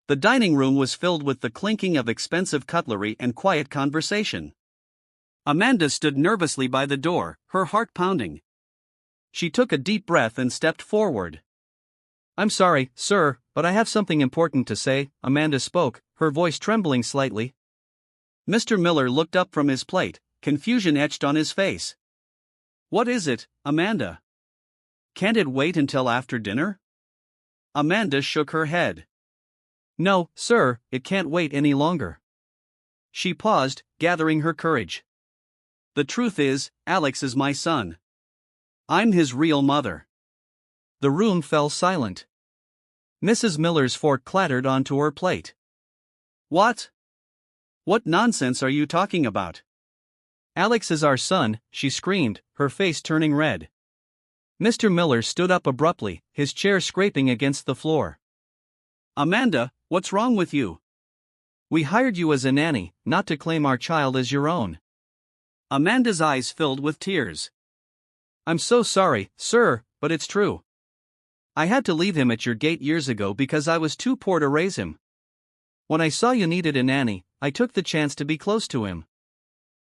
The dining room was filled with the clinking of expensive cutlery and quiet conversation. Amanda stood nervously by the door, her heart pounding. She took a deep breath and stepped forward. "I'm sorry, sir, but I have something important to say," Amanda spoke, her voice trembling slightly. Mr. Miller looked up from his plate, confusion etched on his face. "What is it, Amanda? Can't it wait until after dinner?" Amanda shook her head. "No, sir, it can't wait any longer." She paused, gathering her courage. "The truth is, Alex is my son. I'm his real mother." The room fell silent. Mrs. Miller's fork clattered onto her plate. "What? What nonsense are you talking about?" "Alex is our son," she screamed, her face turning red. Mr. Miller stood up abruptly, his chair scraping against the floor. "Amanda, what's wrong with you? We hired you as a nanny, not to claim our child as your own." Amanda's eyes filled with tears. "I'm so sorry, sir, but it's true. I had to leave him at your gate years ago because I was too poor to raise him. When I saw you needed a nanny, I took the chance to be close to him.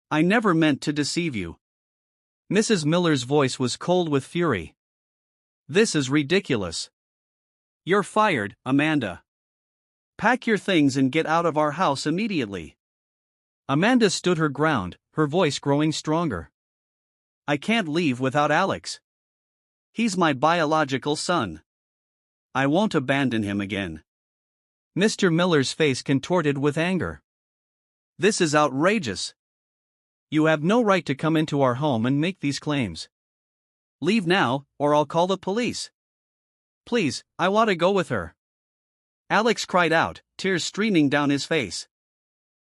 I never meant to deceive you." Mrs. Miller's voice was cold with fury. "This is ridiculous. You're fired, Amanda. Pack your things and get out of our house immediately." Amanda stood her ground, her voice growing stronger. "I can't leave without Alex. He's my biological son. I won't abandon him again." Mr. Miller's face contorted with anger. "This is outrageous. You have no right to come into our home and make these claims. Leave now, or I'll call the police." "Please, I want to go with her," Alex cried out, tears streaming down his face.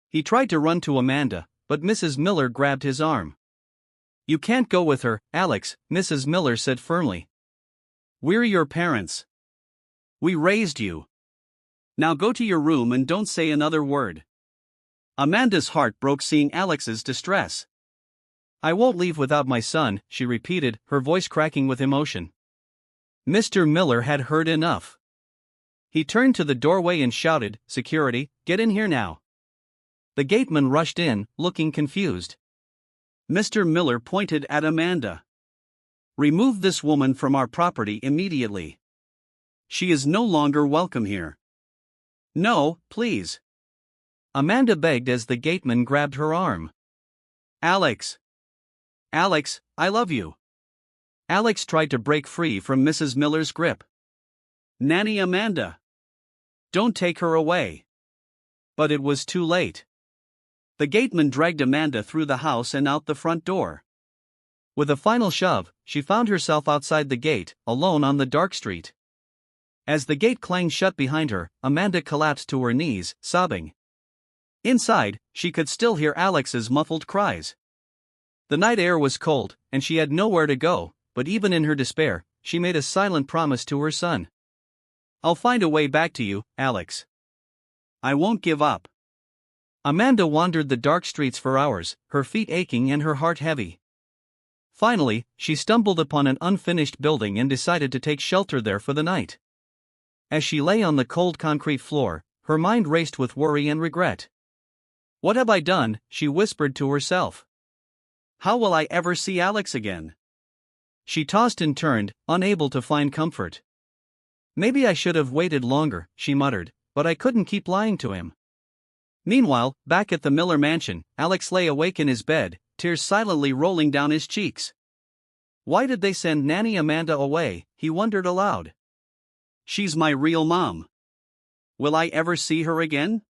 He tried to run to Amanda, but Mrs. Miller grabbed his arm. "You can't go with her, Alex," Mrs. Miller said firmly. "We're your parents. We raised you. Now go to your room and don't say another word." Amanda's heart broke seeing Alex's distress. "I won't leave without my son," she repeated, her voice cracking with emotion. Mr. Miller had heard enough. He turned to the doorway and shouted, "Security, get in here now." The gateman rushed in, looking confused. Mr. Miller pointed at Amanda. "Remove this woman from our property immediately. She is no longer welcome here." "No, please," Amanda begged as the gateman grabbed her arm. "Alex. Alex, I love you." Alex tried to break free from Mrs. Miller's grip. "Nanny Amanda. Don't take her away." But it was too late. The gateman dragged Amanda through the house and out the front door. With a final shove, she found herself outside the gate, alone on the dark street. As the gate clanged shut behind her, Amanda collapsed to her knees, sobbing. Inside, she could still hear Alex's muffled cries. The night air was cold, and she had nowhere to go, but even in her despair, she made a silent promise to her son. "I'll find a way back to you, Alex. I won't give up." Amanda wandered the dark streets for hours, her feet aching and her heart heavy. Finally, she stumbled upon an unfinished building and decided to take shelter there for the night. As she lay on the cold concrete floor, her mind raced with worry and regret. "What have I done?" she whispered to herself. "How will I ever see Alex again?" She tossed and turned, unable to find comfort. "Maybe I should have waited longer," she muttered, "but I couldn't keep lying to him." Meanwhile, back at the Miller mansion, Alex lay awake in his bed, tears silently rolling down his cheeks. Why did they send Nanny Amanda away, he wondered aloud. She's my real mom. Will I ever see her again?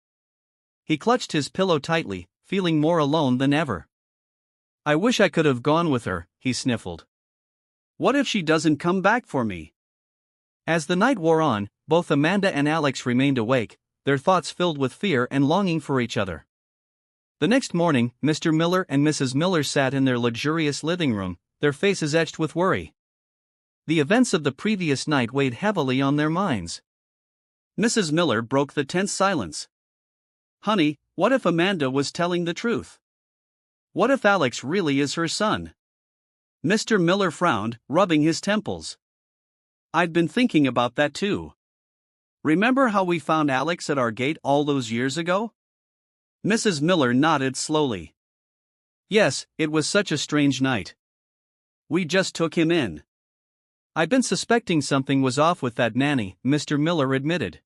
He clutched his pillow tightly, feeling more alone than ever. I wish I could have gone with her, he sniffled. What if she doesn't come back for me? As the night wore on, both Amanda and Alex remained awake, their thoughts filled with fear and longing for each other. The next morning, Mr. Miller and Mrs. Miller sat in their luxurious living room, their faces etched with worry. The events of the previous night weighed heavily on their minds. Mrs. Miller broke the tense silence. Honey, what if Amanda was telling the truth? What if Alex really is her son? Mr. Miller frowned, rubbing his temples. I'd been thinking about that too. Remember how we found Alex at our gate all those years ago? Mrs. Miller nodded slowly. Yes, it was such a strange night. We just took him in. I've been suspecting something was off with that nanny, Mr. Miller admitted.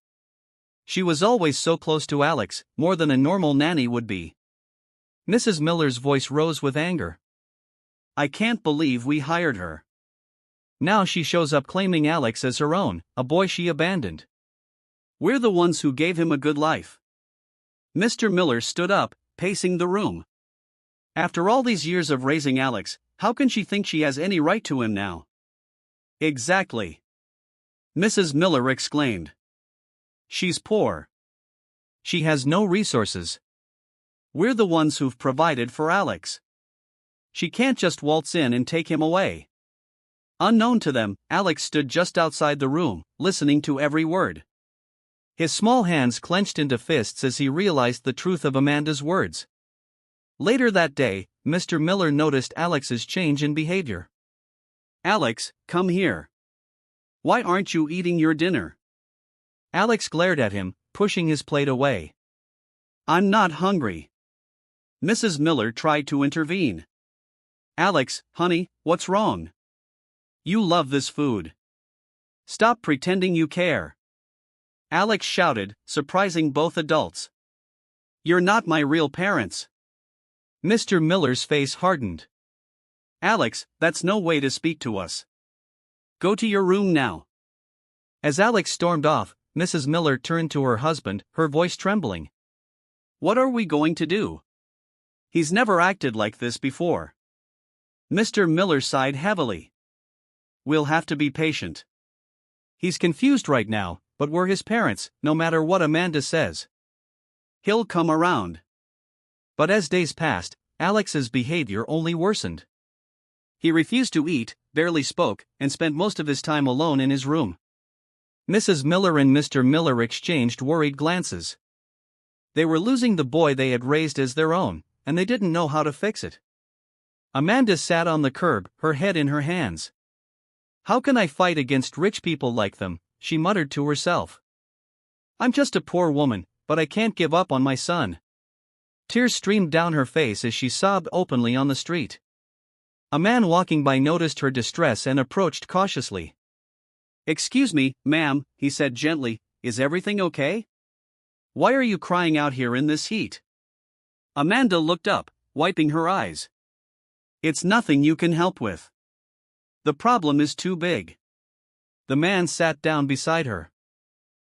She was always so close to Alex, more than a normal nanny would be. Mrs. Miller's voice rose with anger. I can't believe we hired her. Now she shows up claiming Alex as her own, a boy she abandoned. We're the ones who gave him a good life. Mr. Miller stood up, pacing the room. After all these years of raising Alex, how can she think she has any right to him now? Exactly. Mrs. Miller exclaimed. She's poor. She has no resources. We're the ones who've provided for Alex. She can't just waltz in and take him away. Unknown to them, Alex stood just outside the room, listening to every word. His small hands clenched into fists as he realized the truth of Amanda's words. Later that day, Mr. Miller noticed Alex's change in behavior. Alex, come here. Why aren't you eating your dinner? Alex glared at him, pushing his plate away. I'm not hungry. Mrs. Miller tried to intervene. Alex, honey, what's wrong? You love this food. Stop pretending you care. Alex shouted, surprising both adults. You're not my real parents. Mr. Miller's face hardened. Alex, that's no way to speak to us. Go to your room now. As Alex stormed off, Mrs. Miller turned to her husband, her voice trembling. What are we going to do? He's never acted like this before. Mr. Miller sighed heavily. We'll have to be patient. He's confused right now, but we're his parents, no matter what Amanda says. He'll come around. But as days passed, Alex's behavior only worsened. He refused to eat, barely spoke, and spent most of his time alone in his room. Mrs. Miller and Mr. Miller exchanged worried glances. They were losing the boy they had raised as their own, and they didn't know how to fix it. Amanda sat on the curb, her head in her hands. How can I fight against rich people like them? She muttered to herself. I'm just a poor woman, but I can't give up on my son. Tears streamed down her face as she sobbed openly on the street. A man walking by noticed her distress and approached cautiously. Excuse me, ma'am, he said gently, is everything okay? Why are you crying out here in this heat? Amanda looked up, wiping her eyes. It's nothing you can help with. The problem is too big. The man sat down beside her.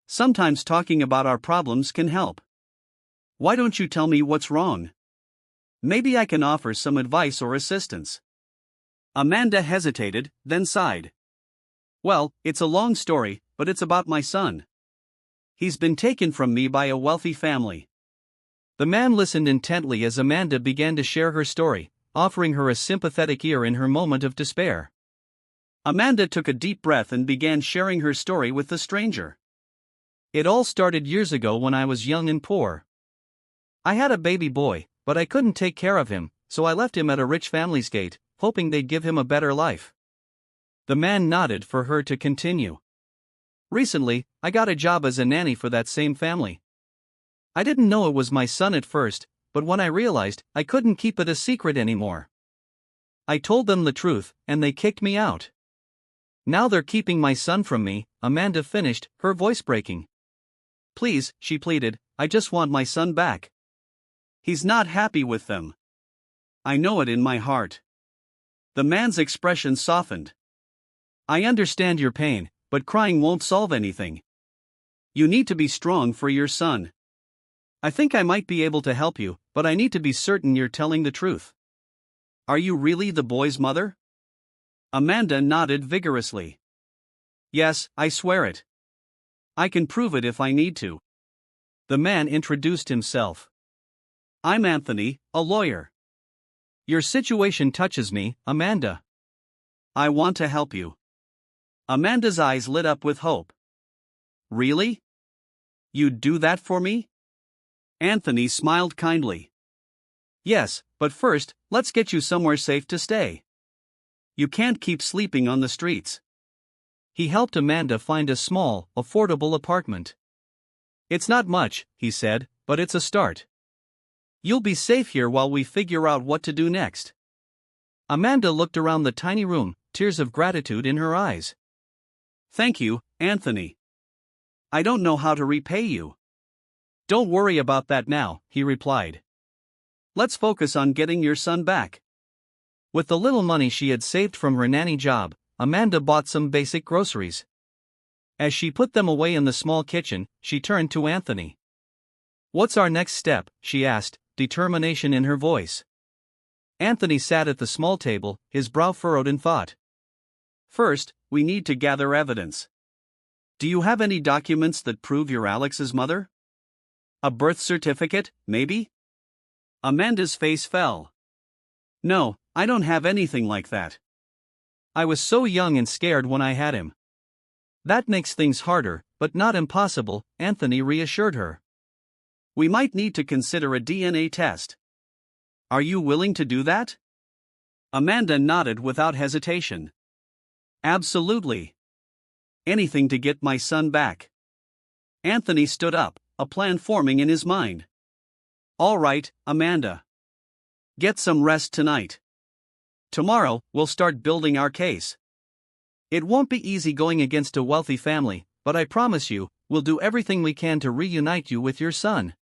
Sometimes talking about our problems can help. Why don't you tell me what's wrong? Maybe I can offer some advice or assistance. Amanda hesitated, then sighed. Well, it's a long story, but it's about my son. He's been taken from me by a wealthy family. The man listened intently as Amanda began to share her story, offering her a sympathetic ear in her moment of despair. Amanda took a deep breath and began sharing her story with the stranger. It all started years ago when I was young and poor. I had a baby boy, but I couldn't take care of him, so I left him at a rich family's gate, hoping they'd give him a better life. The man nodded for her to continue. Recently, I got a job as a nanny for that same family. I didn't know it was my son at first, but when I realized, I couldn't keep it a secret anymore. I told them the truth, and they kicked me out. Now they're keeping my son from me, Amanda finished, her voice breaking. Please, she pleaded, I just want my son back. He's not happy with them. I know it in my heart. The man's expression softened. I understand your pain, but crying won't solve anything. You need to be strong for your son. I think I might be able to help you, but I need to be certain you're telling the truth. Are you really the boy's mother? Amanda nodded vigorously. Yes, I swear it. I can prove it if I need to. The man introduced himself. I'm Anthony, a lawyer. Your situation touches me, Amanda. I want to help you. Amanda's eyes lit up with hope. Really? You'd do that for me? Anthony smiled kindly. Yes, but first, let's get you somewhere safe to stay. You can't keep sleeping on the streets. He helped Amanda find a small, affordable apartment. "It's not much," he said, "but it's a start. You'll be safe here while we figure out what to do next." Amanda looked around the tiny room, tears of gratitude in her eyes. "Thank you, Anthony. I don't know how to repay you." "Don't worry about that now," he replied. "Let's focus on getting your son back." With the little money she had saved from her nanny job, Amanda bought some basic groceries. As she put them away in the small kitchen, she turned to Anthony. "What's our next step?" she asked, determination in her voice. Anthony sat at the small table, his brow furrowed in thought. "First, we need to gather evidence. Do you have any documents that prove you're Alex's mother? A birth certificate, maybe?" Amanda's face fell. "No, I don't have anything like that. I was so young and scared when I had him." "That makes things harder, but not impossible," Anthony reassured her. "We might need to consider a DNA test. Are you willing to do that?" Amanda nodded without hesitation. "Absolutely. Anything to get my son back." Anthony stood up, a plan forming in his mind. "All right, Amanda. Get some rest tonight. Tomorrow, we'll start building our case. It won't be easy going against a wealthy family, but I promise you, we'll do everything we can to reunite you with your son."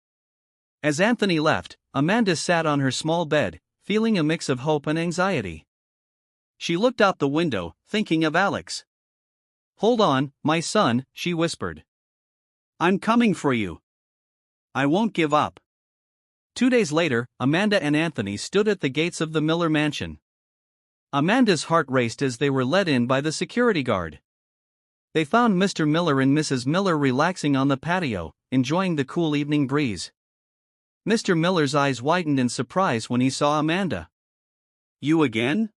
As Anthony left, Amanda sat on her small bed, feeling a mix of hope and anxiety. She looked out the window, thinking of Alex. "Hold on, my son," she whispered. "I'm coming for you. I won't give up." 2 days later, Amanda and Anthony stood at the gates of the Miller mansion. Amanda's heart raced as they were let in by the security guard. They found Mr. Miller and Mrs. Miller relaxing on the patio, enjoying the cool evening breeze. Mr. Miller's eyes widened in surprise when he saw Amanda. "You again?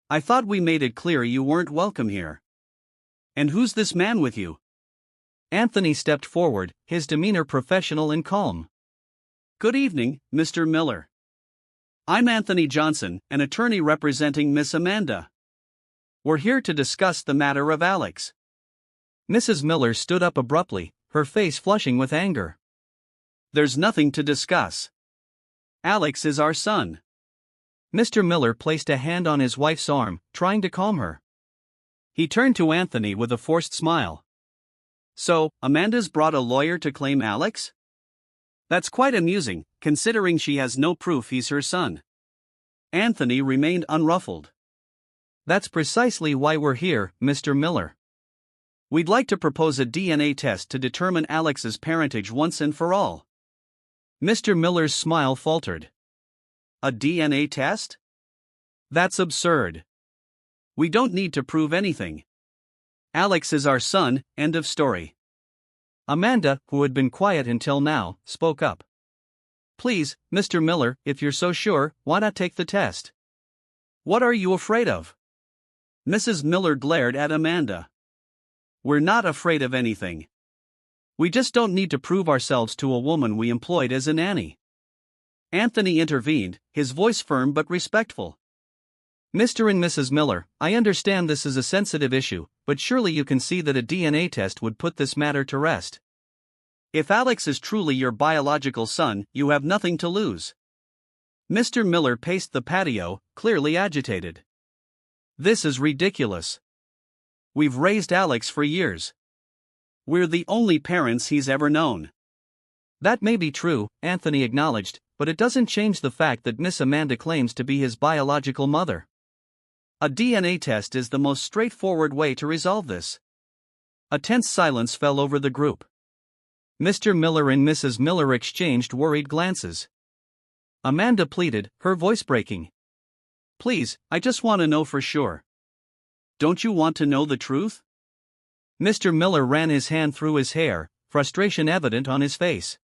I thought we made it clear you weren't welcome here. And who's this man with you?" Anthony stepped forward, his demeanor professional and calm. "Good evening, Mr. Miller. I'm Anthony Johnson, an attorney representing Miss Amanda. We're here to discuss the matter of Alex." Mrs. Miller stood up abruptly, her face flushing with anger. "There's nothing to discuss. Alex is our son." Mr. Miller placed a hand on his wife's arm, trying to calm her. He turned to Anthony with a forced smile. "So, Amanda's brought a lawyer to claim Alex? That's quite amusing, considering she has no proof he's her son." Anthony remained unruffled. "That's precisely why we're here, Mr. Miller. We'd like to propose a DNA test to determine Alex's parentage once and for all." Mr. Miller's smile faltered. "A DNA test? That's absurd. We don't need to prove anything. Alex is our son, end of story." Amanda, who had been quiet until now, spoke up. "Please, Mr. Miller, if you're so sure, why not take the test? What are you afraid of?" Mrs. Miller glared at Amanda. "We're not afraid of anything. We just don't need to prove ourselves to a woman we employed as a nanny." Anthony intervened, his voice firm but respectful. "Mr. and Mrs. Miller, I understand this is a sensitive issue, but surely you can see that a DNA test would put this matter to rest. If Alex is truly your biological son, you have nothing to lose." Mr. Miller paced the patio, clearly agitated. "This is ridiculous. We've raised Alex for years. We're the only parents he's ever known." "That may be true," Anthony acknowledged, "but it doesn't change the fact that Miss Amanda claims to be his biological mother. A DNA test is the most straightforward way to resolve this." A tense silence fell over the group. Mr. Miller and Mrs. Miller exchanged worried glances. Amanda pleaded, her voice breaking. "Please, I just want to know for sure. Don't you want to know the truth?" Mr. Miller ran his hand through his hair, frustration evident on his face.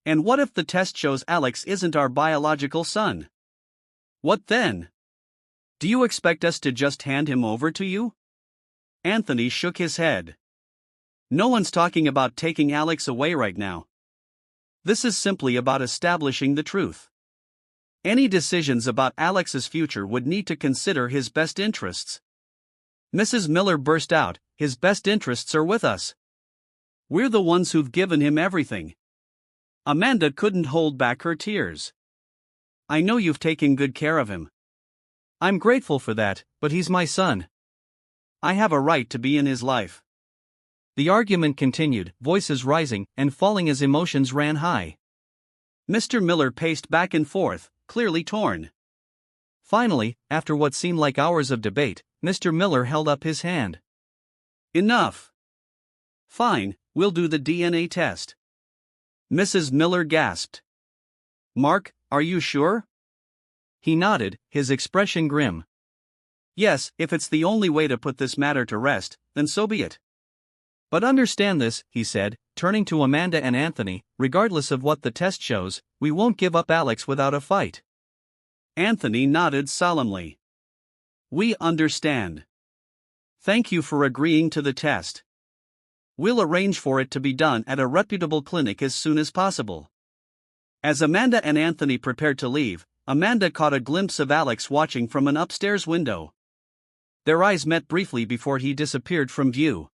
"And what if the test shows Alex isn't our biological son? What then? Do you expect us to just hand him over to you?" Anthony shook his head. "No one's talking about taking Alex away right now. This is simply about establishing the truth. Any decisions about Alex's future would need to consider his best interests. Mrs. Miller burst out, his best interests are with us. We're the ones who've given him everything. Amanda couldn't hold back her tears. I know you've taken good care of him. I'm grateful for that, but he's my son. I have a right to be in his life. The argument continued, voices rising and falling as emotions ran high. Mr. Miller paced back and forth, clearly torn. Finally, after what seemed like hours of debate, Mr. Miller held up his hand. Enough. Fine, we'll do the DNA test. Mrs. Miller gasped. Mark, are you sure? He nodded, his expression grim. Yes, if it's the only way to put this matter to rest, then so be it. But understand this, he said, turning to Amanda and Anthony, regardless of what the test shows, we won't give up Alex without a fight. Anthony nodded solemnly. We understand. Thank you for agreeing to the test. We'll arrange for it to be done at a reputable clinic as soon as possible. As Amanda and Anthony prepared to leave, Amanda caught a glimpse of Alex watching from an upstairs window. Their eyes met briefly before he disappeared from view.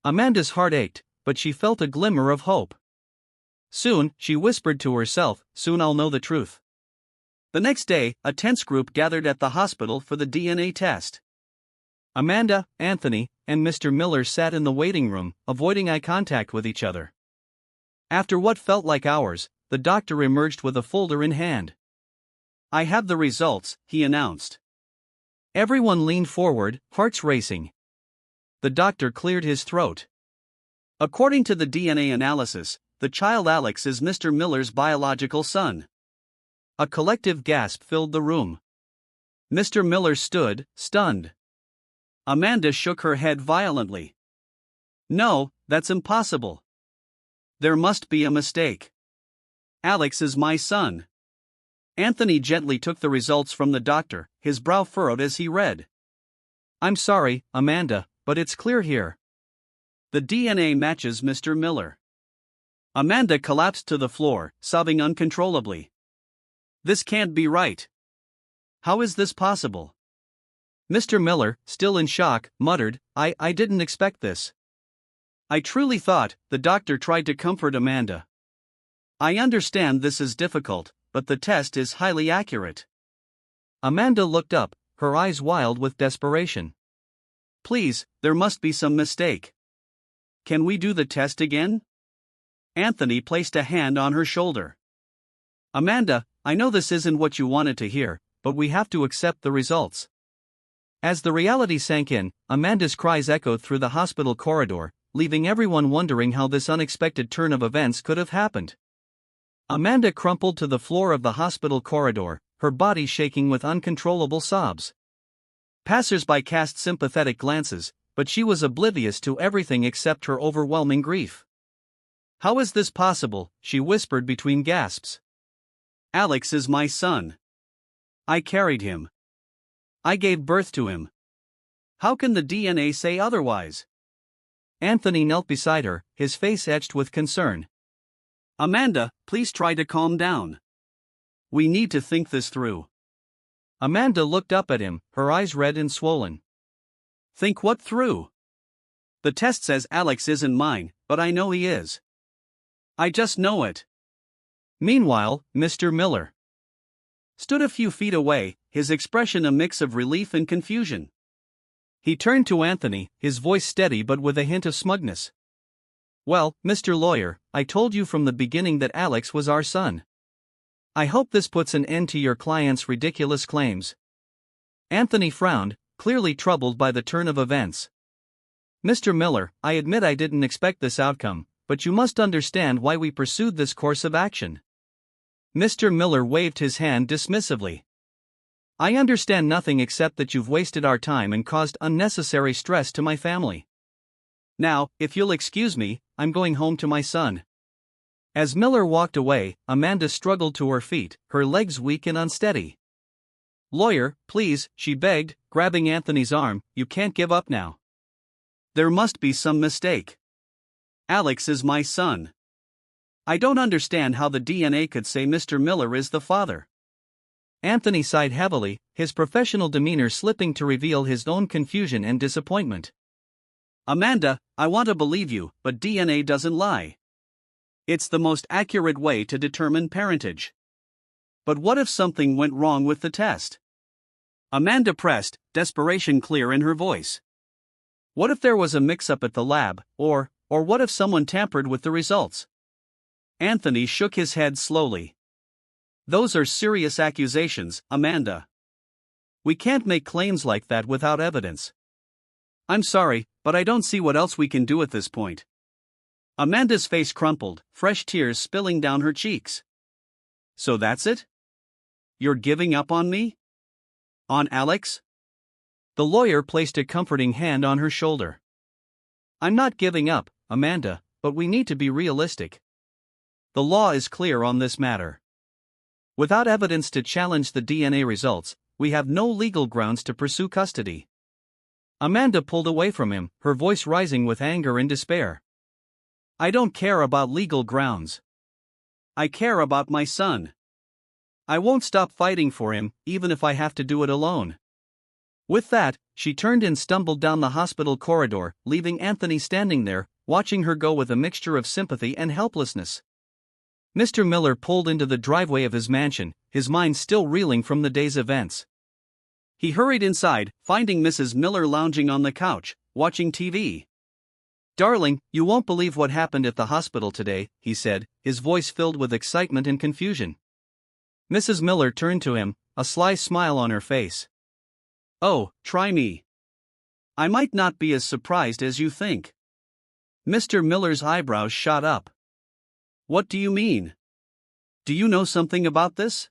Amanda's heart ached, but she felt a glimmer of hope. Soon, she whispered to herself, soon I'll know the truth. The next day, a tense group gathered at the hospital for the DNA test. Amanda, Anthony, and Mr. Miller sat in the waiting room, avoiding eye contact with each other. After what felt like hours, the doctor emerged with a folder in hand. I have the results, he announced. Everyone leaned forward, hearts racing. The doctor cleared his throat. According to the DNA analysis, the child Alex is Mr. Miller's biological son. A collective gasp filled the room. Mr. Miller stood, stunned. Amanda shook her head violently. No, that's impossible. There must be a mistake. Alex is my son. Anthony gently took the results from the doctor, his brow furrowed as he read. I'm sorry, Amanda, but it's clear here. The DNA matches Mr. Miller. Amanda collapsed to the floor, sobbing uncontrollably. This can't be right. How is this possible? Mr. Miller, still in shock, muttered, I didn't expect this. I truly thought, the doctor tried to comfort Amanda. I understand this is difficult, but the test is highly accurate. Amanda looked up, her eyes wild with desperation. Please, there must be some mistake. Can we do the test again? Anthony placed a hand on her shoulder. Amanda, I know this isn't what you wanted to hear, but we have to accept the results. As the reality sank in, Amanda's cries echoed through the hospital corridor, leaving everyone wondering how this unexpected turn of events could have happened. Amanda crumpled to the floor of the hospital corridor, her body shaking with uncontrollable sobs. Passers-by cast sympathetic glances, but she was oblivious to everything except her overwhelming grief. How is this possible? She whispered between gasps. Alex is my son. I carried him. I gave birth to him. How can the DNA say otherwise? Anthony knelt beside her, his face etched with concern. Amanda, please try to calm down. We need to think this through. Amanda looked up at him, her eyes red and swollen. Think what through? The test says Alex isn't mine, but I know he is. I just know it. Meanwhile, Mr. Miller stood a few feet away, his expression a mix of relief and confusion. He turned to Anthony, his voice steady but with a hint of smugness. Well, Mr. Lawyer, I told you from the beginning that Alex was our son. I hope this puts an end to your client's ridiculous claims. Anthony frowned, clearly troubled by the turn of events. Mr. Miller, I admit I didn't expect this outcome, but you must understand why we pursued this course of action. Mr. Miller waved his hand dismissively. I understand nothing except that you've wasted our time and caused unnecessary stress to my family. Now, if you'll excuse me, I'm going home to my son. As Miller walked away, Amanda struggled to her feet, her legs weak and unsteady. Lawyer, please, she begged, grabbing Anthony's arm, you can't give up now. There must be some mistake. Alex is my son. I don't understand how the DNA could say Mr. Miller is the father. Anthony sighed heavily, his professional demeanor slipping to reveal his own confusion and disappointment. Amanda, I want to believe you, but DNA doesn't lie. It's the most accurate way to determine parentage. But what if something went wrong with the test? Amanda pressed, desperation clear in her voice. What if there was a mix-up at the lab, or what if someone tampered with the results? Anthony shook his head slowly. Those are serious accusations, Amanda. We can't make claims like that without evidence. I'm sorry, but I don't see what else we can do at this point. Amanda's face crumpled, fresh tears spilling down her cheeks. So that's it? You're giving up on me? On Alex? The lawyer placed a comforting hand on her shoulder. I'm not giving up, Amanda, but we need to be realistic. The law is clear on this matter. Without evidence to challenge the DNA results, we have no legal grounds to pursue custody. Amanda pulled away from him, her voice rising with anger and despair. I don't care about legal grounds. I care about my son. I won't stop fighting for him, even if I have to do it alone. With that, she turned and stumbled down the hospital corridor, leaving Anthony standing there, watching her go with a mixture of sympathy and helplessness. Mr. Miller pulled into the driveway of his mansion, his mind still reeling from the day's events. He hurried inside, finding Mrs. Miller lounging on the couch, watching TV. Darling, you won't believe what happened at the hospital today, he said, his voice filled with excitement and confusion. Mrs. Miller turned to him, a sly smile on her face. Oh, try me. I might not be as surprised as you think. Mr. Miller's eyebrows shot up. What do you mean? Do you know something about this?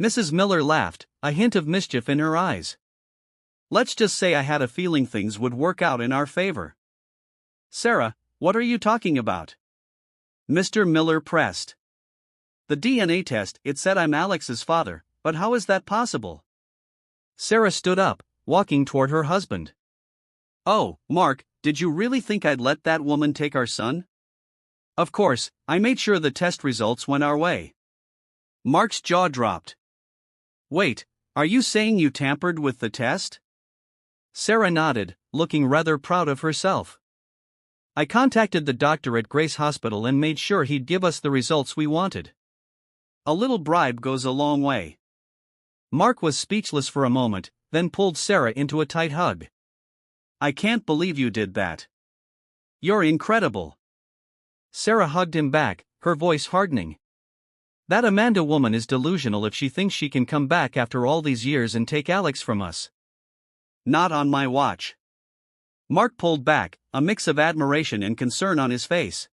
Mrs. Miller laughed, a hint of mischief in her eyes. Let's just say I had a feeling things would work out in our favor. Sarah, what are you talking about? Mr. Miller pressed. The DNA test, it said I'm Alex's father, but how is that possible? Sarah stood up, walking toward her husband. Oh, Mark, did you really think I'd let that woman take our son? Of course, I made sure the test results went our way. Mark's jaw dropped. Wait, are you saying you tampered with the test? Sarah nodded, looking rather proud of herself. I contacted the doctor at Grace Hospital and made sure he'd give us the results we wanted. A little bribe goes a long way. Mark was speechless for a moment, then pulled Sarah into a tight hug. I can't believe you did that. You're incredible. Sarah hugged him back, her voice hardening. That Amanda woman is delusional if she thinks she can come back after all these years and take Alex from us. Not on my watch. Mark pulled back, a mix of admiration and concern on his face.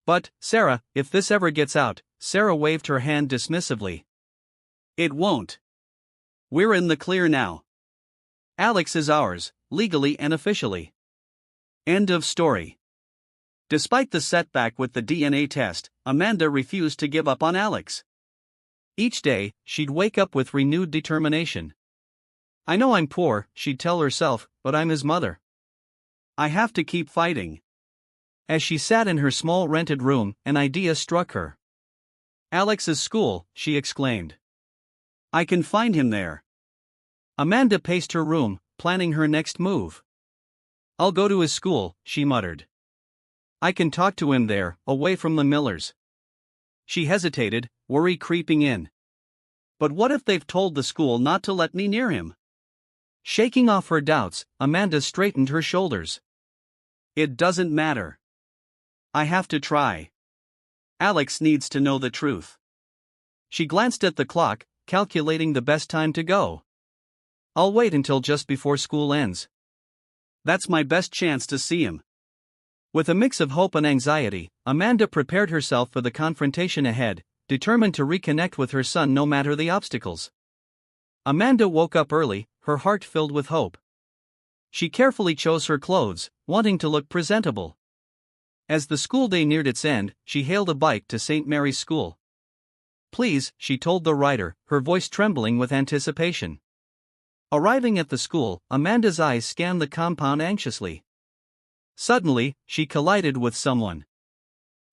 But, Sarah, if this ever gets out, Sarah waved her hand dismissively. It won't. We're in the clear now. Alex is ours, legally and officially. End of story. Despite the setback with the DNA test, Amanda refused to give up on Alex. Each day, she'd wake up with renewed determination. I know I'm poor, she'd tell herself, but I'm his mother. I have to keep fighting. As she sat in her small rented room, an idea struck her. Alex's school, she exclaimed. I can find him there. Amanda paced her room, planning her next move. I'll go to his school, she muttered. I can talk to him there, away from the Millers. She hesitated, worry creeping in. But what if they've told the school not to let me near him? Shaking off her doubts, Amanda straightened her shoulders. It doesn't matter. I have to try. Alex needs to know the truth. She glanced at the clock, calculating the best time to go. I'll wait until just before school ends. That's my best chance to see him. With a mix of hope and anxiety, Amanda prepared herself for the confrontation ahead, determined to reconnect with her son no matter the obstacles. Amanda woke up early, her heart filled with hope. She carefully chose her clothes, wanting to look presentable. As the school day neared its end, she hailed a bike to St. Mary's School. Please, she told the rider, her voice trembling with anticipation. Arriving at the school, Amanda's eyes scanned the compound anxiously. Suddenly, she collided with someone.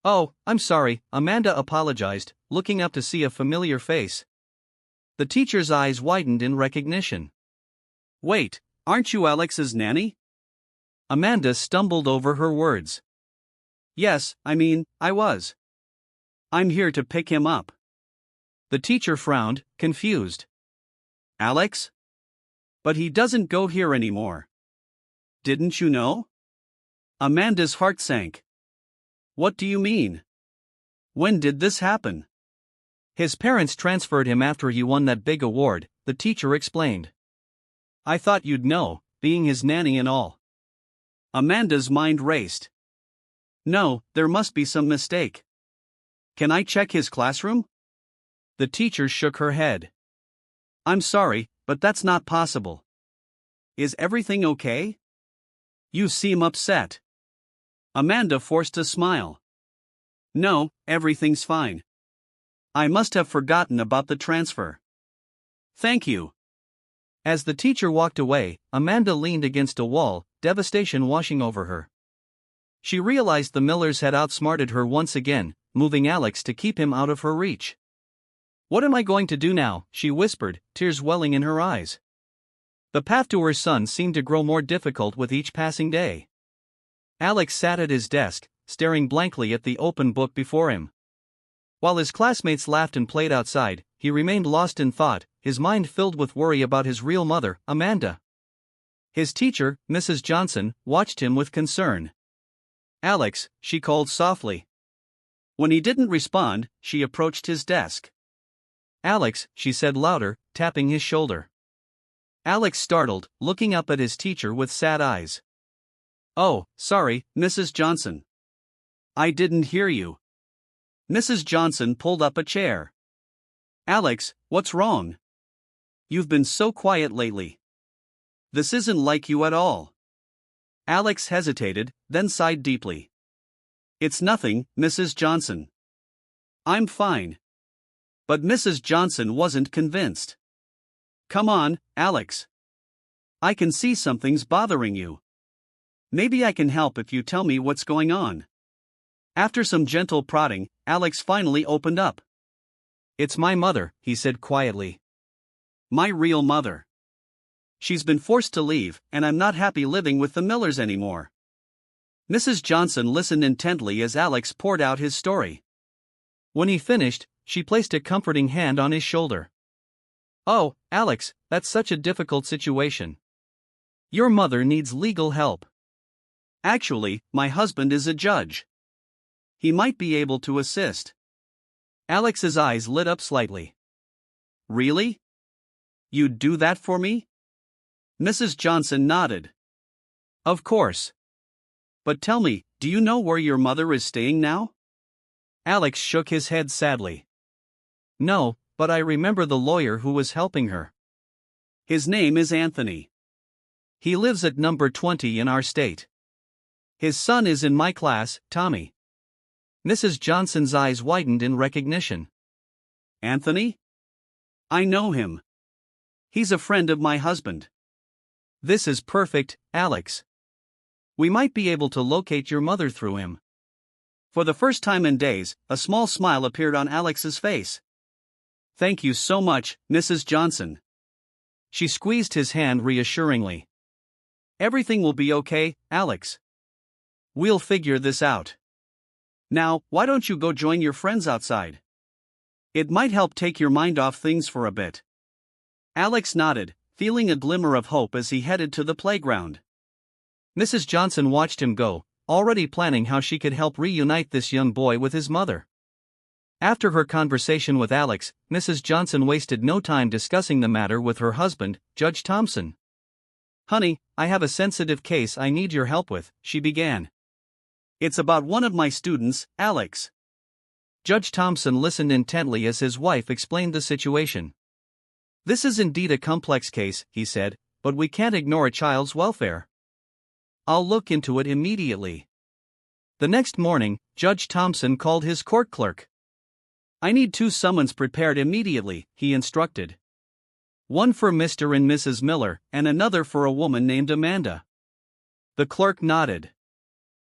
Oh, I'm sorry, Amanda apologized, looking up to see a familiar face. The teacher's eyes widened in recognition. Wait, aren't you Alex's nanny? Amanda stumbled over her words. Yes, I was. I'm here to pick him up. The teacher frowned, confused. Alex? But he doesn't go here anymore. Didn't you know? Amanda's heart sank. What do you mean? When did this happen? His parents transferred him after he won that big award, the teacher explained. I thought you'd know, being his nanny and all. Amanda's mind raced. No, there must be some mistake. Can I check his classroom? The teacher shook her head. I'm sorry, but that's not possible. Is everything okay? You seem upset. Amanda forced a smile. No, everything's fine. I must have forgotten about the transfer. Thank you. As the teacher walked away, Amanda leaned against a wall, devastation washing over her. She realized the Millers had outsmarted her once again, moving Alex to keep him out of her reach. What am I going to do now? She whispered, tears welling in her eyes. The path to her son seemed to grow more difficult with each passing day. Alex sat at his desk, staring blankly at the open book before him. While his classmates laughed and played outside, he remained lost in thought, his mind filled with worry about his real mother, Amanda. His teacher, Mrs. Johnson, watched him with concern. Alex, she called softly. When he didn't respond, she approached his desk. Alex, she said louder, tapping his shoulder. Alex startled, looking up at his teacher with sad eyes. Oh, sorry, Mrs. Johnson. I didn't hear you. Mrs. Johnson pulled up a chair. Alex, what's wrong? You've been so quiet lately. This isn't like you at all. Alex hesitated, then sighed deeply. It's nothing, Mrs. Johnson. I'm fine. But Mrs. Johnson wasn't convinced. Come on, Alex. I can see something's bothering you. Maybe I can help if you tell me what's going on. After some gentle prodding, Alex finally opened up. It's my mother, he said quietly. My real mother. She's been forced to leave, and I'm not happy living with the Millers anymore. Mrs. Johnson listened intently as Alex poured out his story. When he finished, she placed a comforting hand on his shoulder. Oh, Alex, that's such a difficult situation. Your mother needs legal help. Actually, my husband is a judge. He might be able to assist. Alex's eyes lit up slightly. Really? You'd do that for me? Mrs. Johnson nodded. Of course. But tell me, do you know where your mother is staying now? Alex shook his head sadly. No, but I remember the lawyer who was helping her. His name is Anthony. He lives at number 20 in our state. His son is in my class, Tommy. Mrs. Johnson's eyes widened in recognition. Anthony? I know him. He's a friend of my husband. This is perfect, Alex. We might be able to locate your mother through him. For the first time in days, a small smile appeared on Alex's face. Thank you so much, Mrs. Johnson. She squeezed his hand reassuringly. Everything will be okay, Alex. We'll figure this out. Now, why don't you go join your friends outside? It might help take your mind off things for a bit. Alex nodded, feeling a glimmer of hope as he headed to the playground. Mrs. Johnson watched him go, already planning how she could help reunite this young boy with his mother. After her conversation with Alex, Mrs. Johnson wasted no time discussing the matter with her husband, Judge Thompson. Honey, I have a sensitive case I need your help with, she began. It's about one of my students, Alex. Judge Thompson listened intently as his wife explained the situation. This is indeed a complex case, he said, but we can't ignore a child's welfare. I'll look into it immediately. The next morning, Judge Thompson called his court clerk. I need 2 summons prepared immediately, he instructed. One for Mr. and Mrs. Miller, and another for a woman named Amanda. The clerk nodded.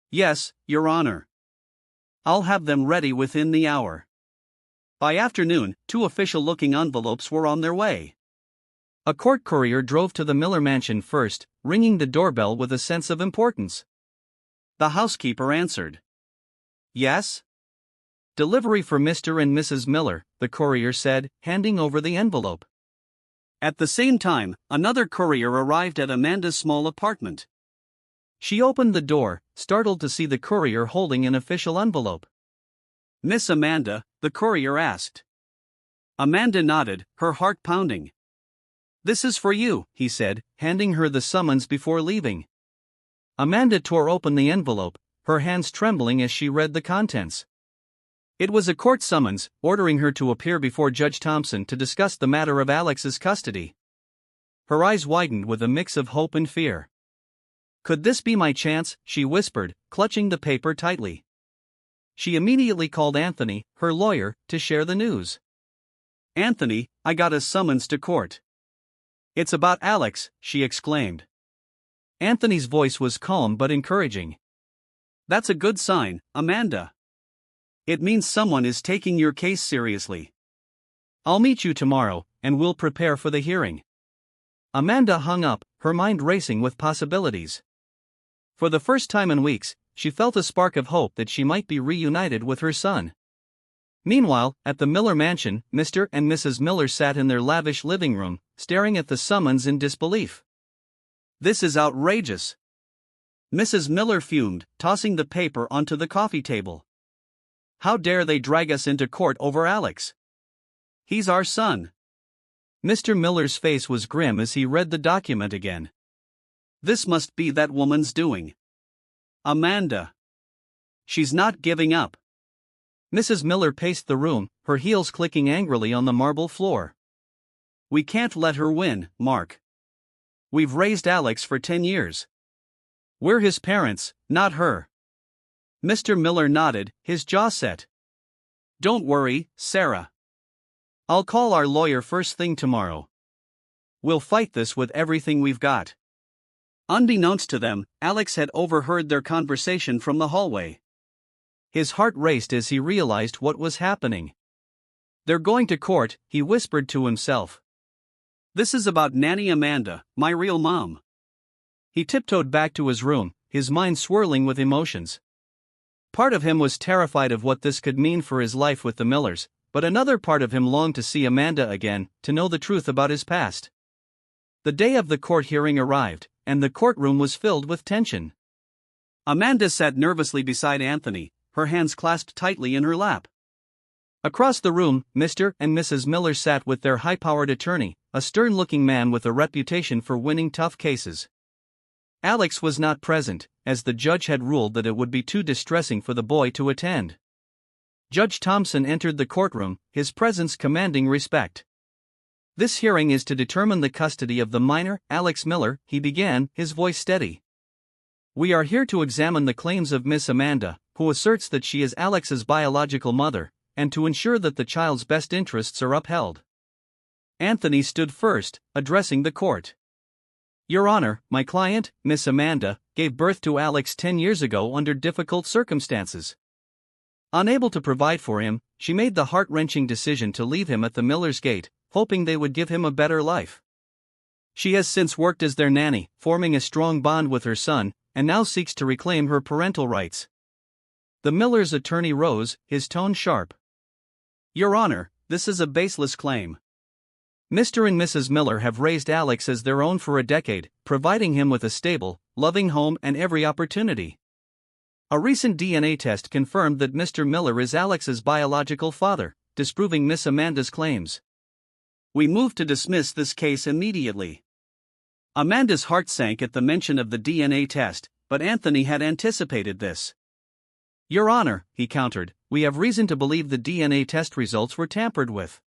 Yes, Your Honor. I'll have them ready within the hour. By afternoon, 2 official-looking envelopes were on their way. A court courier drove to the Miller mansion first, ringing the doorbell with a sense of importance. The housekeeper answered. Yes? Delivery for Mr. and Mrs. Miller, the courier said, handing over the envelope. At the same time, another courier arrived at Amanda's small apartment. She opened the door, startled to see the courier holding an official envelope. Miss Amanda, the courier asked. Amanda nodded, her heart pounding. This is for you, he said, handing her the summons before leaving. Amanda tore open the envelope, her hands trembling as she read the contents. It was a court summons, ordering her to appear before Judge Thompson to discuss the matter of Alex's custody. Her eyes widened with a mix of hope and fear. Could this be my chance, she whispered, clutching the paper tightly. She immediately called Anthony, her lawyer, to share the news. Anthony, I got a summons to court. It's about Alex, she exclaimed. Anthony's voice was calm but encouraging. That's a good sign, Amanda. It means someone is taking your case seriously. I'll meet you tomorrow, and we'll prepare for the hearing. Amanda hung up, her mind racing with possibilities. For the first time in weeks, she felt a spark of hope that she might be reunited with her son. Meanwhile, at the Miller mansion, Mr. and Mrs. Miller sat in their lavish living room, staring at the summons in disbelief. This is outrageous. Mrs. Miller fumed, tossing the paper onto the coffee table. How dare they drag us into court over Alex? He's our son. Mr. Miller's face was grim as he read the document again. This must be that woman's doing. Amanda. She's not giving up. Mrs. Miller paced the room, her heels clicking angrily on the marble floor. We can't let her win, Mark. We've raised Alex for 10 years. We're his parents, not her. Mr. Miller nodded, his jaw set. Don't worry, Sarah. I'll call our lawyer first thing tomorrow. We'll fight this with everything we've got. Unbeknownst to them, Alex had overheard their conversation from the hallway. His heart raced as he realized what was happening. They're going to court, he whispered to himself. This is about Nanny Amanda, my real mom. He tiptoed back to his room, his mind swirling with emotions. Part of him was terrified of what this could mean for his life with the Millers, but another part of him longed to see Amanda again, to know the truth about his past. The day of the court hearing arrived, and the courtroom was filled with tension. Amanda sat nervously beside Anthony, her hands clasped tightly in her lap. Across the room, Mr. and Mrs. Miller sat with their high-powered attorney, a stern-looking man with a reputation for winning tough cases. Alex was not present, as the judge had ruled that it would be too distressing for the boy to attend. Judge Thompson entered the courtroom, his presence commanding respect. This hearing is to determine the custody of the minor, Alex Miller, he began, his voice steady. We are here to examine the claims of Miss Amanda, who asserts that she is Alex's biological mother, and to ensure that the child's best interests are upheld. Anthony stood first, addressing the court. Your Honor, my client, Miss Amanda, gave birth to Alex 10 years ago under difficult circumstances. Unable to provide for him, she made the heart-wrenching decision to leave him at the Miller's gate, hoping they would give him a better life. She has since worked as their nanny, forming a strong bond with her son, and now seeks to reclaim her parental rights. The Miller's attorney rose, his tone sharp. Your Honor, this is a baseless claim. Mr. and Mrs. Miller have raised Alex as their own for a decade, providing him with a stable, loving home and every opportunity. A recent DNA test confirmed that Mr. Miller is Alex's biological father, disproving Miss Amanda's claims. We move to dismiss this case immediately. Amanda's heart sank at the mention of the DNA test, but Anthony had anticipated this. Your Honor, he countered, we have reason to believe the DNA test results were tampered with.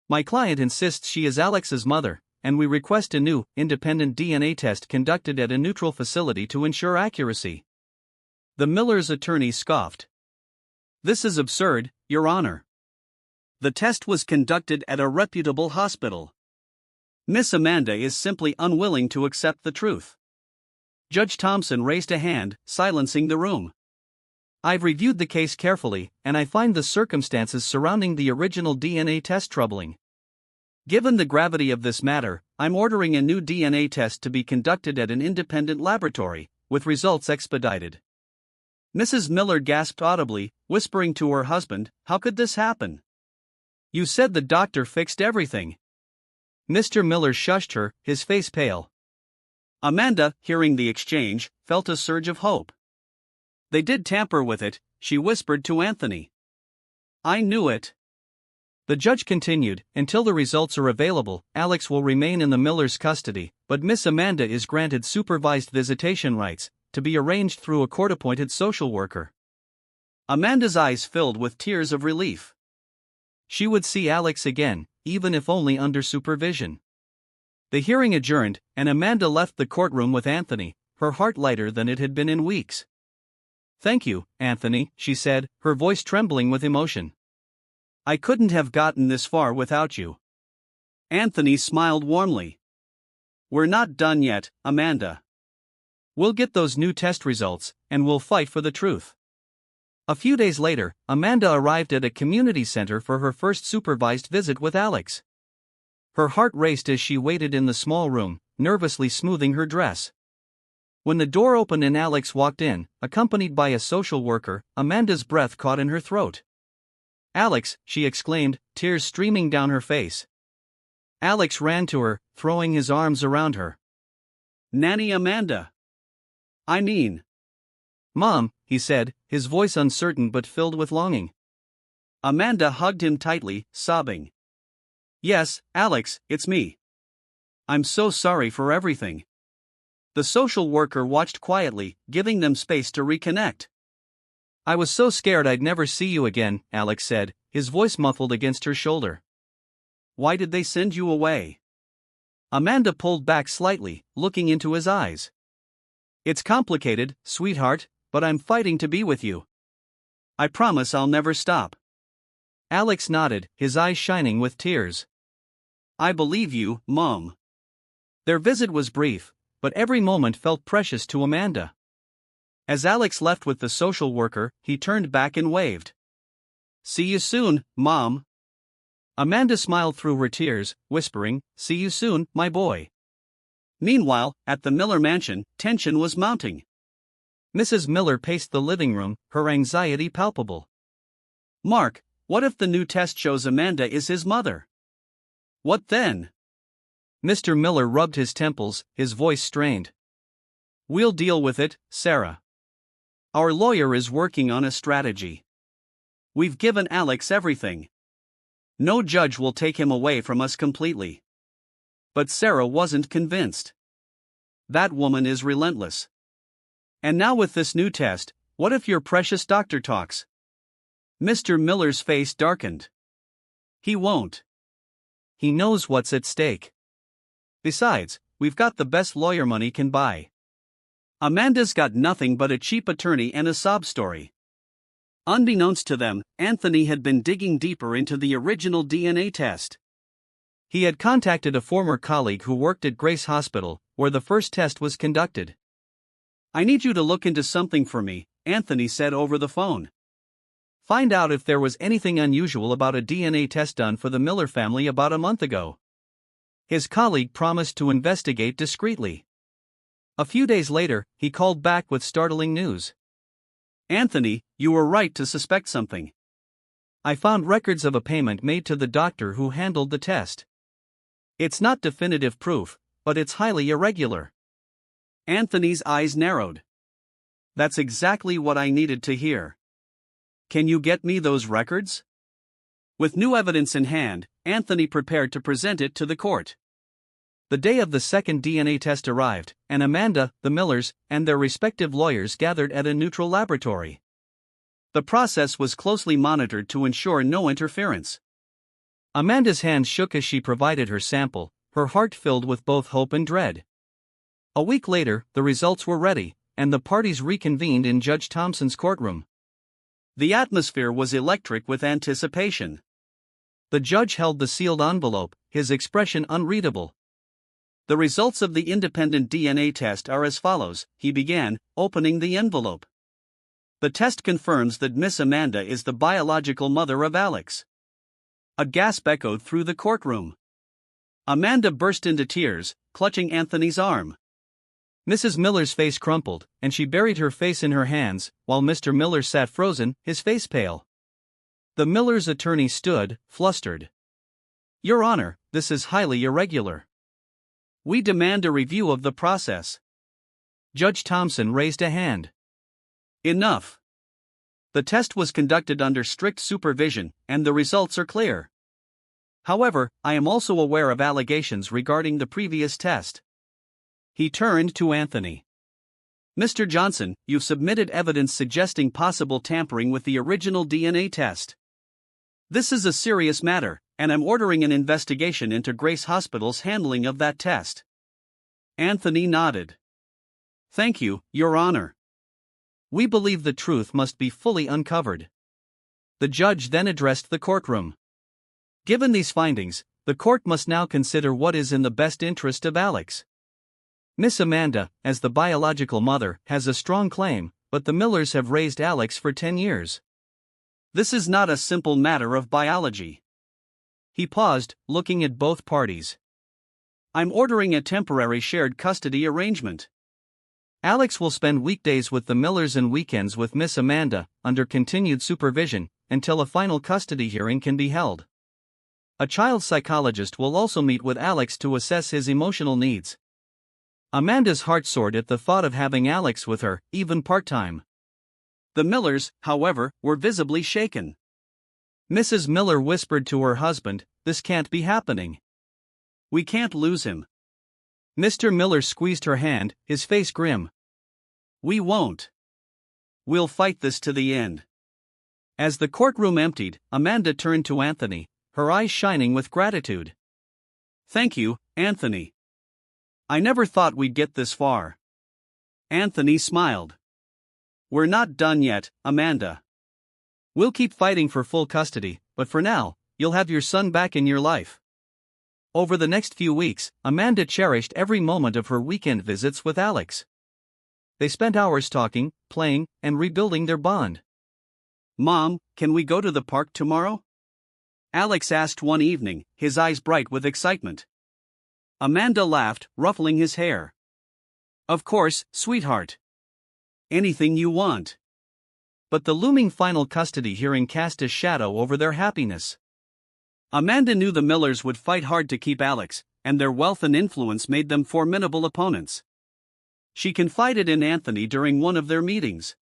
My client insists she is Alex's mother, and we request a new, independent DNA test conducted at a neutral facility to ensure accuracy. The Miller's attorney scoffed. This is absurd, Your Honor. The test was conducted at a reputable hospital. Miss Amanda is simply unwilling to accept the truth. Judge Thompson raised a hand, silencing the room. I've reviewed the case carefully, and I find the circumstances surrounding the original DNA test troubling. Given the gravity of this matter, I'm ordering a new DNA test to be conducted at an independent laboratory, with results expedited." Mrs. Miller gasped audibly, whispering to her husband, "How could this happen? You said the doctor fixed everything." Mr. Miller shushed her, his face pale. Amanda, hearing the exchange, felt a surge of hope. "They did tamper with it," she whispered to Anthony. "I knew it." The judge continued, "Until the results are available, Alex will remain in the Miller's custody, but Miss Amanda is granted supervised visitation rights, to be arranged through a court-appointed social worker." Amanda's eyes filled with tears of relief. She would see Alex again, even if only under supervision. The hearing adjourned, and Amanda left the courtroom with Anthony, her heart lighter than it had been in weeks. "Thank you, Anthony," she said, her voice trembling with emotion. "I couldn't have gotten this far without you." Anthony smiled warmly. "We're not done yet, Amanda. We'll get those new test results, and we'll fight for the truth." A few days later, Amanda arrived at a community center for her first supervised visit with Alex. Her heart raced as she waited in the small room, nervously smoothing her dress. When the door opened and Alex walked in, accompanied by a social worker, Amanda's breath caught in her throat. "Alex," she exclaimed, tears streaming down her face. Alex ran to her, throwing his arms around her. "Nanny Amanda. I mean, Mom," he said, his voice uncertain but filled with longing. Amanda hugged him tightly, sobbing. "Yes, Alex, it's me. I'm so sorry for everything." The social worker watched quietly, giving them space to reconnect. "I was so scared I'd never see you again," Alex said, his voice muffled against her shoulder. "Why did they send you away?" Amanda pulled back slightly, looking into his eyes. "It's complicated, sweetheart, but I'm fighting to be with you. I promise I'll never stop." Alex nodded, his eyes shining with tears. "I believe you, Mom." Their visit was brief, but every moment felt precious to Amanda. As Alex left with the social worker, he turned back and waved. "See you soon, Mom." Amanda smiled through her tears, whispering, "See you soon, my boy." Meanwhile, at the Miller mansion, tension was mounting. Mrs. Miller paced the living room, her anxiety palpable. "Mark, what if the new test shows Amanda is his mother? What then?" Mr. Miller rubbed his temples, his voice strained. "We'll deal with it, Sarah. Our lawyer is working on a strategy. We've given Alex everything. No judge will take him away from us completely." But Sarah wasn't convinced. "That woman is relentless. And now with this new test, what if your precious doctor talks?" Mr. Miller's face darkened. "He won't. He knows what's at stake. Besides, we've got the best lawyer money can buy. Amanda's got nothing but a cheap attorney and a sob story." Unbeknownst to them, Anthony had been digging deeper into the original DNA test. He had contacted a former colleague who worked at Grace Hospital, where the first test was conducted. "I need you to look into something for me," Anthony said over the phone. "Find out if there was anything unusual about a DNA test done for the Miller family about a month ago." His colleague promised to investigate discreetly. A few days later, he called back with startling news. "Anthony, you were right to suspect something. I found records of a payment made to the doctor who handled the test. It's not definitive proof, but it's highly irregular." Anthony's eyes narrowed. "That's exactly what I needed to hear. Can you get me those records?" With new evidence in hand, Anthony prepared to present it to the court. The day of the second DNA test arrived, and Amanda, the Millers, and their respective lawyers gathered at a neutral laboratory. The process was closely monitored to ensure no interference. Amanda's hands shook as she provided her sample, her heart filled with both hope and dread. A week later, the results were ready, and the parties reconvened in Judge Thompson's courtroom. The atmosphere was electric with anticipation. The judge held the sealed envelope, his expression unreadable. "The results of the independent DNA test are as follows," he began, opening the envelope. The test confirms that Miss Amanda is the biological mother of Alex. A gasp echoed through the courtroom. Amanda burst into tears, clutching Anthony's arm. Mrs. Miller's face crumpled, and she buried her face in her hands, while Mr. Miller sat frozen, his face pale. The Miller's attorney stood, flustered. "Your Honor, this is highly irregular. We demand a review of the process." Judge Thompson raised a hand. "Enough. The test was conducted under strict supervision, and the results are clear. However, I am also aware of allegations regarding the previous test." He turned to Anthony. "Mr. Johnson, you've submitted evidence suggesting possible tampering with the original DNA test. This is a serious matter, and I'm ordering an investigation into Grace Hospital's handling of that test." Anthony nodded. "Thank you, Your Honor. We believe the truth must be fully uncovered." The judge then addressed the courtroom. "Given these findings, the court must now consider what is in the best interest of Alex. Miss Amanda, as the biological mother, has a strong claim, but the Millers have raised Alex for 10 years. This is not a simple matter of biology." He paused, looking at both parties. "I'm ordering a temporary shared custody arrangement. Alex will spend weekdays with the Millers and weekends with Miss Amanda, under continued supervision, until a final custody hearing can be held. A child psychologist will also meet with Alex to assess his emotional needs." Amanda's heart soared at the thought of having Alex with her, even part-time. The Millers, however, were visibly shaken. Mrs. Miller whispered to her husband, "This can't be happening. We can't lose him." Mr. Miller squeezed her hand, his face grim. "We won't. We'll fight this to the end." As the courtroom emptied, Amanda turned to Anthony, her eyes shining with gratitude. "Thank you, Anthony. I never thought we'd get this far." Anthony smiled. "We're not done yet, Amanda. We'll keep fighting for full custody, but for now, you'll have your son back in your life." Over the next few weeks, Amanda cherished every moment of her weekend visits with Alex. They spent hours talking, playing, and rebuilding their bond. "Mom, can we go to the park tomorrow?" Alex asked one evening, his eyes bright with excitement. Amanda laughed, ruffling his hair. "Of course, sweetheart. Anything you want." But the looming final custody hearing cast a shadow over their happiness. Amanda knew the Millers would fight hard to keep Alex, and their wealth and influence made them formidable opponents. She confided in Anthony during one of their meetings.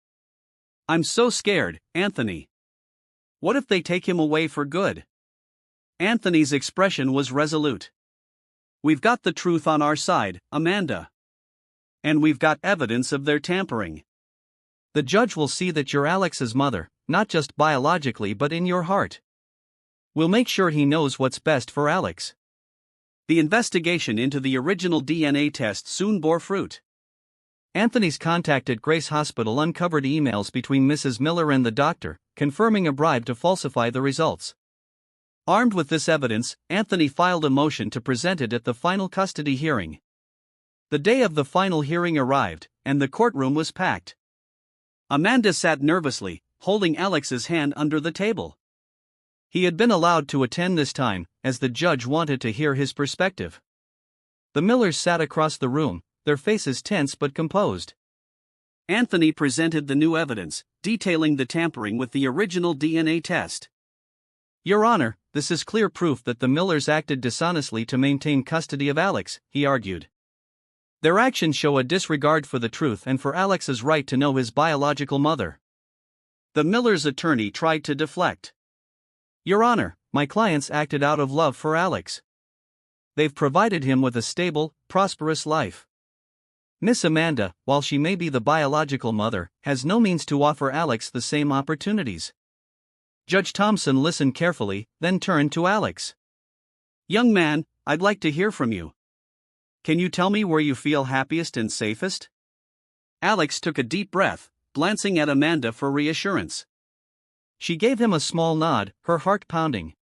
"I'm so scared, Anthony. What if they take him away for good?" Anthony's expression was resolute. "We've got the truth on our side, Amanda. And we've got evidence of their tampering. The judge will see that you're Alex's mother, not just biologically but in your heart. We'll make sure he knows what's best for Alex." The investigation into the original DNA test soon bore fruit. Anthony's contact at Grace Hospital uncovered emails between Mrs. Miller and the doctor, confirming a bribe to falsify the results. Armed with this evidence, Anthony filed a motion to present it at the final custody hearing. The day of the final hearing arrived, and the courtroom was packed. Amanda sat nervously, holding Alex's hand under the table. He had been allowed to attend this time, as the judge wanted to hear his perspective. The Millers sat across the room, their faces tense but composed. Anthony presented the new evidence, detailing the tampering with the original DNA test. "Your Honor, this is clear proof that the Millers acted dishonestly to maintain custody of Alex," he argued. "Their actions show a disregard for the truth and for Alex's right to know his biological mother." The Millers' attorney tried to deflect. "Your Honor, my clients acted out of love for Alex. They've provided him with a stable, prosperous life. Miss Amanda, while she may be the biological mother, has no means to offer Alex the same opportunities." Judge Thompson listened carefully, then turned to Alex. "Young man, I'd like to hear from you. Can you tell me where you feel happiest and safest?" Alex took a deep breath, glancing at Amanda for reassurance. She gave him a small nod, her heart pounding.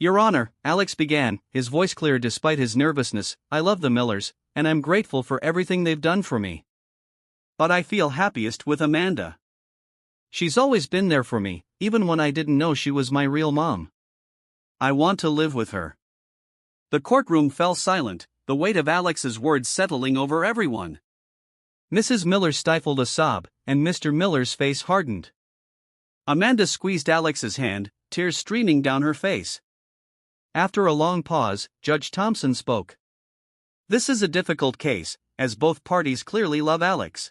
"Your Honor," Alex began, his voice clear despite his nervousness, "I love the Millers, and I'm grateful for everything they've done for me. But I feel happiest with Amanda. She's always been there for me, even when I didn't know she was my real mom. I want to live with her." The courtroom fell silent, the weight of Alex's words settling over everyone. Mrs. Miller stifled a sob, and Mr. Miller's face hardened. Amanda squeezed Alex's hand, tears streaming down her face. After a long pause, Judge Thompson spoke. "This is a difficult case, as both parties clearly love Alex.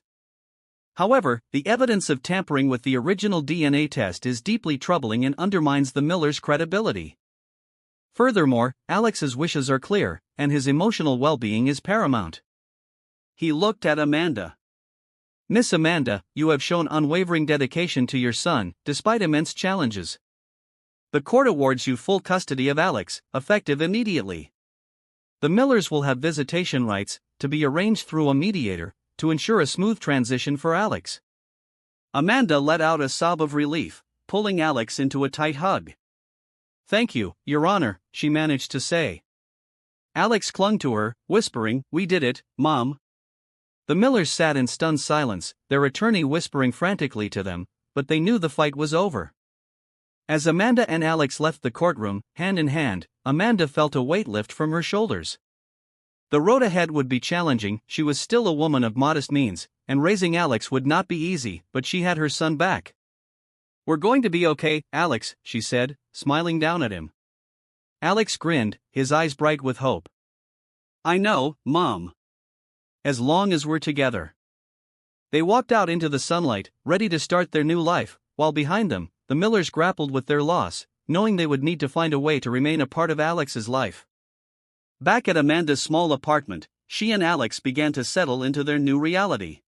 However, the evidence of tampering with the original DNA test is deeply troubling and undermines the Millers' credibility. Furthermore, Alex's wishes are clear, and his emotional well-being is paramount." He looked at Amanda. "Miss Amanda, you have shown unwavering dedication to your son, despite immense challenges. The court awards you full custody of Alex, effective immediately. The Millers will have visitation rights, to be arranged through a mediator, to ensure a smooth transition for Alex." Amanda let out a sob of relief, pulling Alex into a tight hug. "Thank you, Your Honor," she managed to say. Alex clung to her, whispering, "We did it, Mom." The Millers sat in stunned silence, their attorney whispering frantically to them, but they knew the fight was over. As Amanda and Alex left the courtroom, hand in hand, Amanda felt a weight lift from her shoulders. The road ahead would be challenging, she was still a woman of modest means, and raising Alex would not be easy, but she had her son back. "We're going to be okay, Alex," she said, smiling down at him. Alex grinned, his eyes bright with hope. "I know, Mom. As long as we're together." They walked out into the sunlight, ready to start their new life, while behind them, the Millers grappled with their loss, knowing they would need to find a way to remain a part of Alex's life. Back at Amanda's small apartment, she and Alex began to settle into their new reality.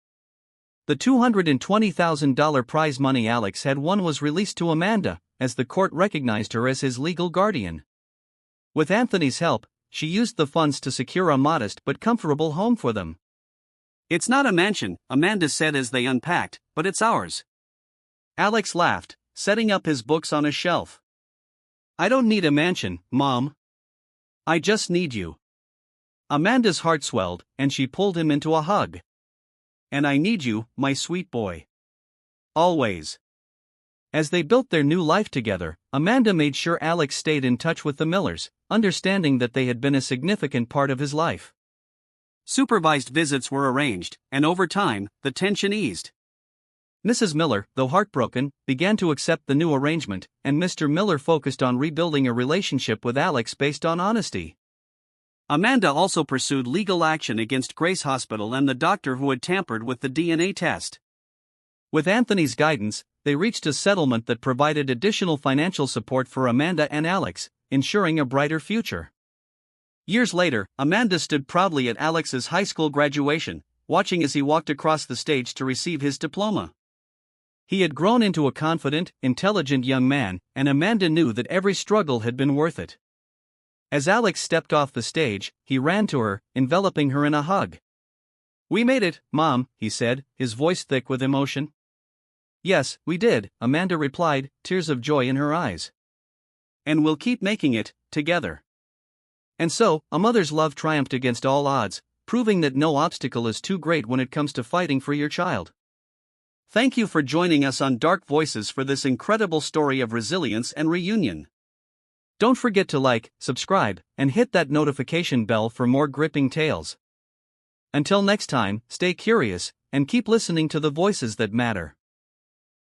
The $220,000 prize money Alex had won was released to Amanda, as the court recognized her as his legal guardian. With Anthony's help, she used the funds to secure a modest but comfortable home for them. "It's not a mansion," Amanda said as they unpacked, "but it's ours." Alex laughed, setting up his books on a shelf. "I don't need a mansion, Mom. I just need you." Amanda's heart swelled, and she pulled him into a hug. "And I need you, my sweet boy. Always." As they built their new life together, Amanda made sure Alex stayed in touch with the Millers, understanding that they had been a significant part of his life. Supervised visits were arranged, and over time, the tension eased. Mrs. Miller, though heartbroken, began to accept the new arrangement, and Mr. Miller focused on rebuilding a relationship with Alex based on honesty. Amanda also pursued legal action against Grace Hospital and the doctor who had tampered with the DNA test. With Anthony's guidance, they reached a settlement that provided additional financial support for Amanda and Alex, ensuring a brighter future. Years later, Amanda stood proudly at Alex's high school graduation, watching as he walked across the stage to receive his diploma. He had grown into a confident, intelligent young man, and Amanda knew that every struggle had been worth it. As Alex stepped off the stage, he ran to her, enveloping her in a hug. "We made it, Mom," he said, his voice thick with emotion. "Yes, we did," Amanda replied, tears of joy in her eyes. "And we'll keep making it, together." And so, a mother's love triumphed against all odds, proving that no obstacle is too great when it comes to fighting for your child. Thank you for joining us on Dark Voices for this incredible story of resilience and reunion. Don't forget to like, subscribe, and hit that notification bell for more gripping tales. Until next time, stay curious, and keep listening to the voices that matter.